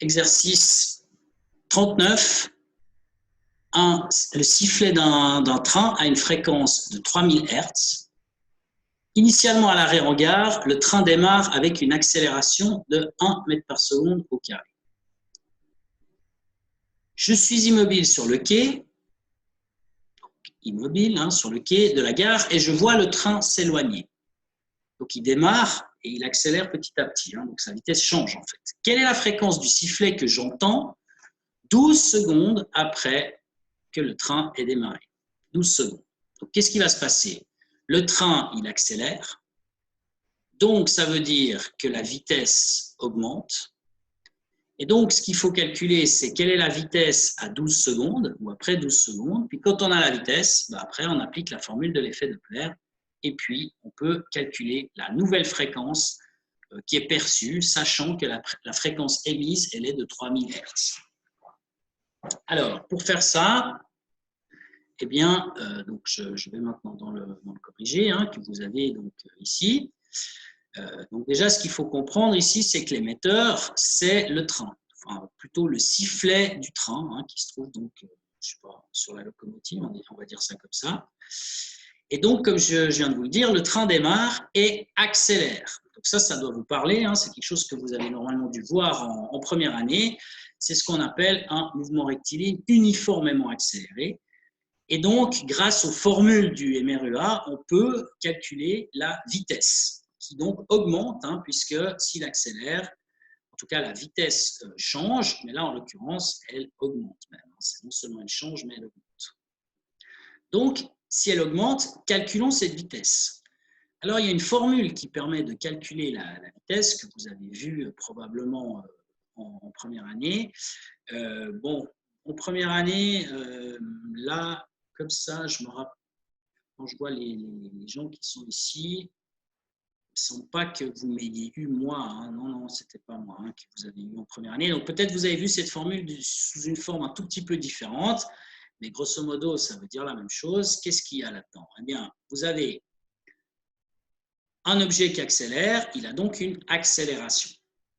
Exercice 39. Le sifflet d'un train a une fréquence de 3000 Hz. Initialement à l'arrêt en gare, le train démarre avec une accélération de 1 mètre par seconde au carré. Je suis immobile sur le quai, sur le quai de la gare, et je vois le train s'éloigner. Donc il démarre et il accélère petit à petit, donc sa vitesse change en fait. Quelle est la fréquence du sifflet que j'entends 12 secondes après que le train ait démarré? 12 secondes. Donc qu'est-ce qui va se passer? Le train, il accélère, donc ça veut dire que la vitesse augmente. Et donc, ce qu'il faut calculer, c'est quelle est la vitesse à 12 secondes ou après 12 secondes. Puis quand on a la vitesse, après on applique la formule de l'effet Doppler et puis on peut calculer la nouvelle fréquence qui est perçue, sachant que la fréquence émise, elle est de 3000 Hz. Alors, pour faire ça, eh bien, donc je vais maintenant dans le corrigé que vous avez donc ici. Donc déjà, ce qu'il faut comprendre ici, c'est que l'émetteur, c'est le train, enfin plutôt le sifflet du train qui se trouve donc, je sais pas, sur la locomotive, on va dire ça comme ça. Et donc, comme je viens de vous le dire, le train démarre et accélère. Donc ça doit vous parler, c'est quelque chose que vous avez normalement dû voir en première année. C'est ce qu'on appelle un mouvement rectiligne uniformément accéléré. Et donc, grâce aux formules du MREA, on peut calculer la vitesse, qui donc augmente, puisque s'il accélère, en tout cas la vitesse change, mais là en l'occurrence, elle augmente même. Non seulement elle change, mais elle augmente. Donc, si elle augmente, calculons cette vitesse. Alors, il y a une formule qui permet de calculer la vitesse, que vous avez vue probablement en première année. En première année, là, comme ça, je me rappelle, quand je vois les gens qui sont ici, il ne semble pas que vous m'ayez eu moi. Non, ce n'était pas moi que vous avez eu en première année. Donc peut-être vous avez vu cette formule sous une forme un tout petit peu différente, mais grosso modo, ça veut dire la même chose. Qu'est-ce qu'il y a là-dedans? Eh bien, vous avez un objet qui accélère, il a donc une accélération.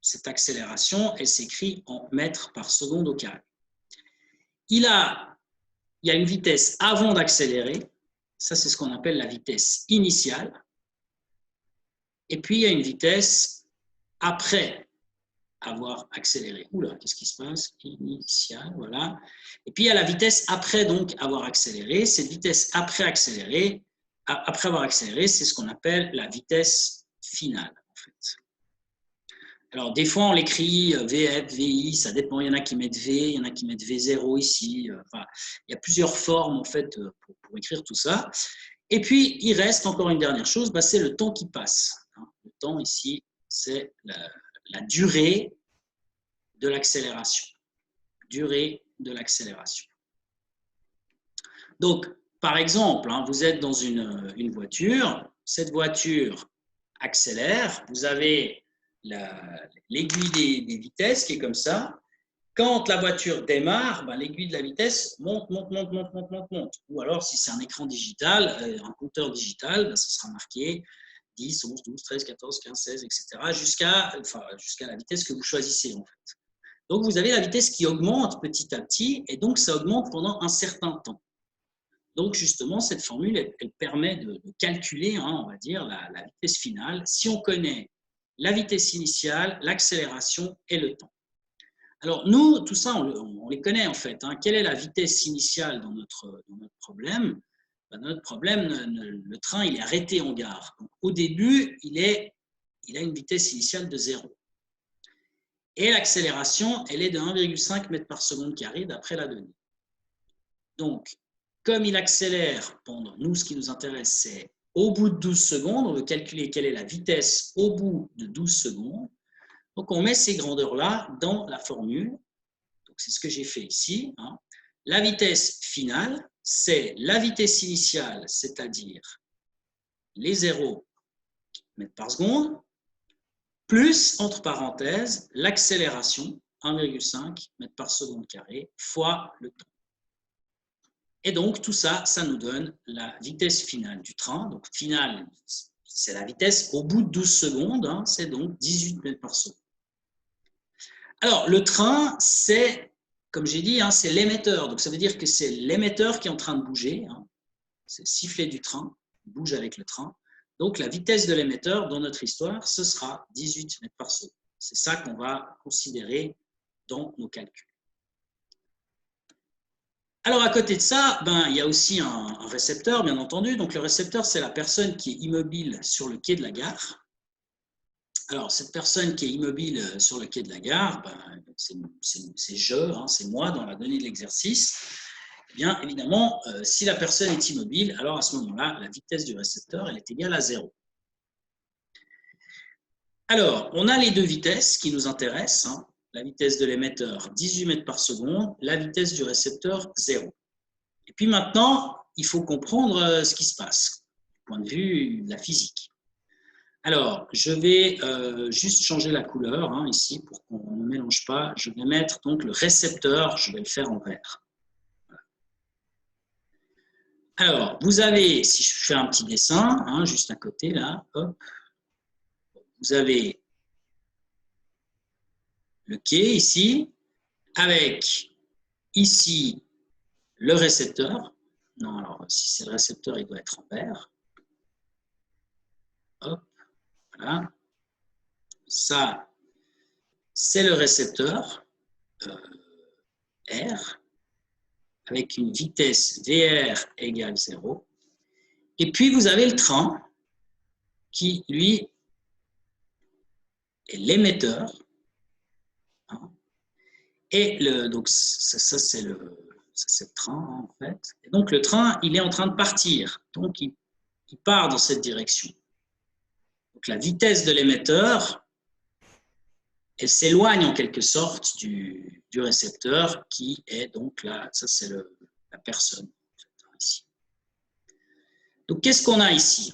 Cette accélération, elle s'écrit en mètres par seconde au carré. Il y a une vitesse avant d'accélérer, ça c'est ce qu'on appelle la vitesse initiale, et puis il y a une vitesse après avoir accéléré. Oula, qu'est-ce qui se passe? Initiale, voilà. Et puis il y a la vitesse après donc avoir accéléré. Cette vitesse après avoir accéléré, c'est ce qu'on appelle la vitesse finale en fait. Alors, des fois, on l'écrit VF, VI, ça dépend. Il y en a qui mettent V, il y en a qui mettent V0 ici. Enfin, il y a plusieurs formes, en fait, pour écrire tout ça. Et puis, il reste encore une dernière chose, c'est le temps qui passe. Le temps, ici, c'est la durée de l'accélération. Durée de l'accélération. Donc, par exemple, vous êtes dans une voiture. Cette voiture accélère. Vous avez l'aiguille des vitesses qui est comme ça. Quand la voiture démarre, l'aiguille de la vitesse monte. Ou alors, si c'est un écran digital, un compteur digital, ça sera marqué 10, 11, 12, 13, 14, 15, 16, etc. jusqu'à la vitesse que vous choisissez en fait. Donc, vous avez la vitesse qui augmente petit à petit et donc ça augmente pendant un certain temps. Donc, justement, cette formule, elle permet de calculer, on va dire, la vitesse finale si on connaît la vitesse initiale, l'accélération et le temps. Alors, nous, tout ça, on les connaît en fait. Quelle est la vitesse initiale dans notre problème? Dans notre problème, le train, il est arrêté en gare. Donc, au début, il a une vitesse initiale de 0. Et l'accélération, elle est de 1,5 mètres par seconde carré d'après la donnée. Donc, comme il accélère pendant, nous, ce qui nous intéresse, c'est au bout de 12 secondes, on veut calculer quelle est la vitesse au bout de 12 secondes. Donc, on met ces grandeurs-là dans la formule. Donc, c'est ce que j'ai fait ici. La vitesse finale, c'est la vitesse initiale, c'est-à-dire les 0 mètres par seconde, plus, entre parenthèses, l'accélération, 1,5 mètres par seconde carré, fois le temps. Et donc, tout ça, ça nous donne la vitesse finale du train. Donc, finale, c'est la vitesse au bout de 12 secondes, c'est donc 18 mètres par seconde. Alors, le train, c'est, comme j'ai dit, hein, c'est l'émetteur. Donc, ça veut dire que c'est l'émetteur qui est en train de bouger. Hein. C'est le sifflet du train, il bouge avec le train. Donc, la vitesse de l'émetteur, dans notre histoire, ce sera 18 mètres par seconde. C'est ça qu'on va considérer dans nos calculs. Alors, à côté de ça, il y a aussi un récepteur, bien entendu. Donc, le récepteur, c'est la personne qui est immobile sur le quai de la gare. Alors, cette personne qui est immobile sur le quai de la gare, c'est je, hein, c'est moi dans la donnée de l'exercice. Eh bien, évidemment, si la personne est immobile, alors à ce moment-là, la vitesse du récepteur, elle est égale à 0. Alors, on a les deux vitesses qui nous intéressent. Hein. La vitesse de l'émetteur, 18 mètres par seconde. La vitesse du récepteur, 0. Et puis maintenant, il faut comprendre ce qui se passe, du point de vue de la physique. Alors, je vais juste changer la couleur hein, ici pour qu'on ne mélange pas. Je vais mettre donc le récepteur, je vais le faire en vert. Alors, vous avez, si je fais un petit dessin, hein, juste à côté là, hop, vous avez le quai ici, avec ici le récepteur. Non, alors si c'est le récepteur, il doit être en vert. Hop, voilà. Ça, c'est le récepteur R, avec une vitesse VR égale 0. Et puis, vous avez le train qui, lui, est l'émetteur. Et donc, ça c'est le train, hein, en fait. Et donc, le train, il est en train de partir. Donc, il part dans cette direction. Donc, la vitesse de l'émetteur, elle s'éloigne en quelque sorte du récepteur qui est donc là, ça c'est la personne. Ici. Donc, qu'est-ce qu'on a ici?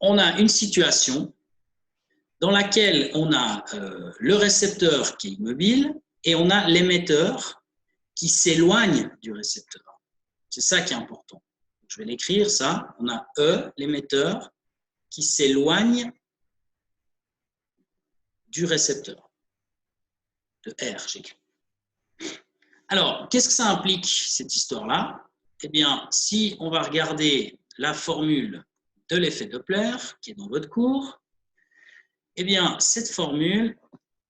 On a une situation dans laquelle on a le récepteur qui est immobile et on a l'émetteur qui s'éloigne du récepteur. C'est ça qui est important. Je vais l'écrire, ça. On a E, l'émetteur, qui s'éloigne du récepteur. De R, j'écris. Alors, qu'est-ce que ça implique, cette histoire-là? Eh bien, si on va regarder la formule de l'effet Doppler, qui est dans votre cours, eh bien, cette formule,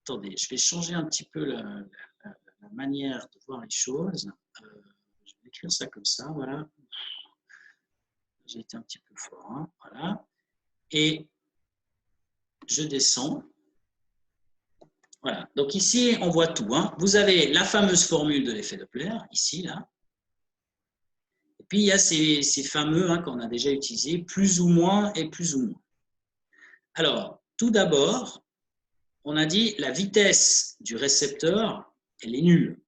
attendez, je vais changer un petit peu la manière de voir les choses. Je vais écrire ça comme ça, voilà. J'ai été un petit peu fort, hein, voilà. Et je descends. Voilà, donc ici, on voit tout. Hein. Vous avez la fameuse formule de l'effet Doppler, ici, là. Et puis, il y a ces fameux hein, qu'on a déjà utilisés, plus ou moins et plus ou moins. Alors, tout d'abord, on a dit la vitesse du récepteur, elle est nulle.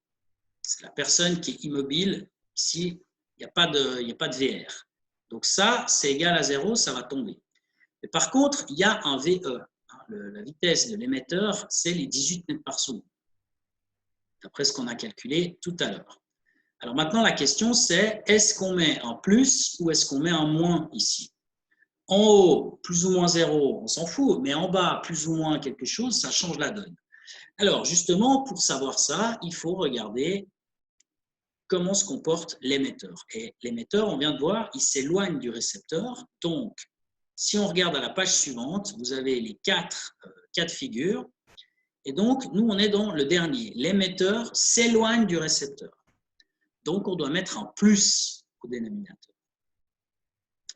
C'est la personne qui est immobile. Ici, il n'y a pas de VR. Donc ça, c'est égal à 0, ça va tomber. Mais par contre, il y a un VE. La vitesse de l'émetteur, c'est les 18 mètres par seconde, d'après ce qu'on a calculé tout à l'heure. Alors maintenant, la question, c'est est-ce qu'on met un plus ou est-ce qu'on met un moins ici? En haut, plus ou moins 0, on s'en fout, mais en bas, plus ou moins quelque chose, ça change la donne. Alors justement, pour savoir ça, il faut regarder comment se comporte l'émetteur. Et l'émetteur, on vient de voir, il s'éloigne du récepteur. Donc, si on regarde à la page suivante, vous avez les quatre cas de figure. Et donc, nous, on est dans le dernier. L'émetteur s'éloigne du récepteur. Donc, on doit mettre un plus au dénominateur.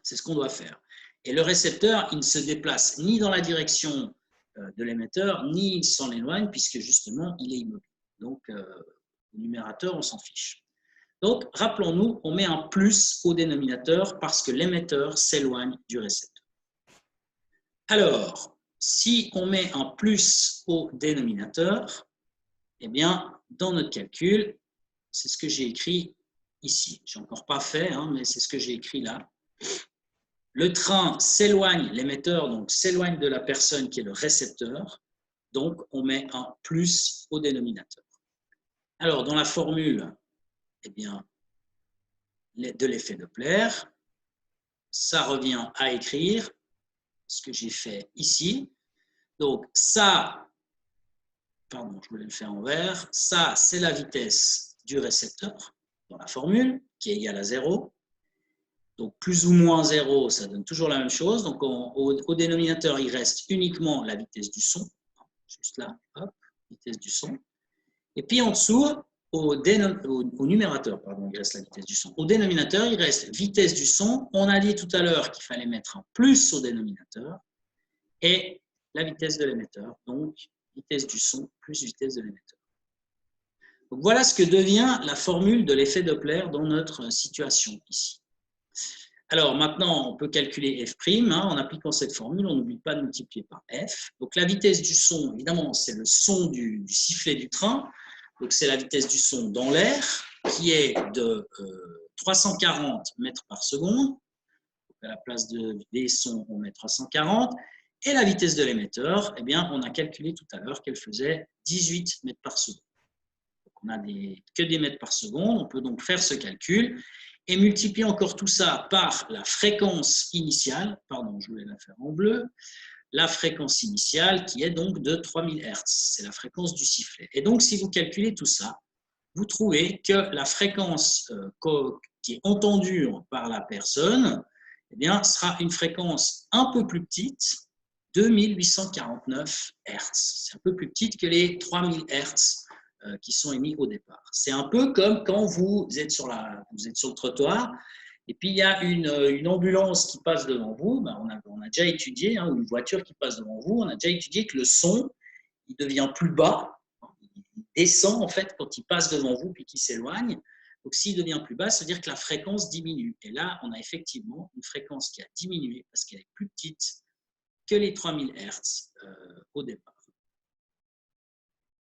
C'est ce qu'on doit faire. Et le récepteur, il ne se déplace ni dans la direction de l'émetteur, ni il s'en éloigne, puisque justement, il est immobile. Donc, le numérateur, on s'en fiche. Donc, rappelons-nous, on met un plus au dénominateur parce que l'émetteur s'éloigne du récepteur. Alors, si on met un plus au dénominateur, eh bien, dans notre calcul, c'est ce que j'ai écrit ici. Je n'ai encore pas fait, hein, mais c'est ce que j'ai écrit là. Le train s'éloigne, l'émetteur donc s'éloigne de la personne qui est le récepteur, donc on met un plus au dénominateur. Alors, dans la formule, eh bien, de l'effet Doppler, ça revient à écrire ce que j'ai fait ici. Donc, ça, pardon, je voulais le faire en vert. Ça, c'est la vitesse du récepteur dans la formule, qui est égale à 0. Donc, plus ou moins 0, ça donne toujours la même chose. Donc, au dénominateur, il reste uniquement la vitesse du son. Juste là, hop, vitesse du son. Et puis, en dessous, au numérateur, pardon, il reste la vitesse du son. Au dénominateur, il reste vitesse du son. On a dit tout à l'heure qu'il fallait mettre un plus au dénominateur et la vitesse de l'émetteur. Donc, vitesse du son plus vitesse de l'émetteur. Donc, voilà ce que devient la formule de l'effet Doppler dans notre situation ici. Alors, maintenant, on peut calculer f', en appliquant cette formule, on n'oublie pas de multiplier par f. Donc, la vitesse du son, évidemment, c'est le son du sifflet du train. Donc, c'est la vitesse du son dans l'air, qui est de 340 mètres par seconde. Donc, à la place des sons, on met 340. Et la vitesse de l'émetteur, eh bien, on a calculé tout à l'heure qu'elle faisait 18 mètres par seconde. Donc, on n'a que des mètres par seconde. On peut donc faire ce calcul et multiplier encore tout ça par la fréquence initiale, pardon, je voulais la faire en bleu, la fréquence initiale qui est donc de 3000 Hz, c'est la fréquence du sifflet. Et donc, si vous calculez tout ça, vous trouvez que la fréquence qui est entendue par la personne, eh bien, sera une fréquence un peu plus petite, 2849 Hz. C'est un peu plus petite que les 3000 Hz qui sont émis au départ. C'est un peu comme quand vous êtes sur le trottoir et puis il y a une ambulance qui passe devant vous. Ben, on a déjà étudié, ou une voiture qui passe devant vous, on a déjà étudié que le son il devient plus bas, il descend en fait quand il passe devant vous puis qu'il s'éloigne. Donc s'il devient plus bas, ça veut dire que la fréquence diminue. Et là, on a effectivement une fréquence qui a diminué parce qu'elle est plus petite que les 3000 Hz au départ.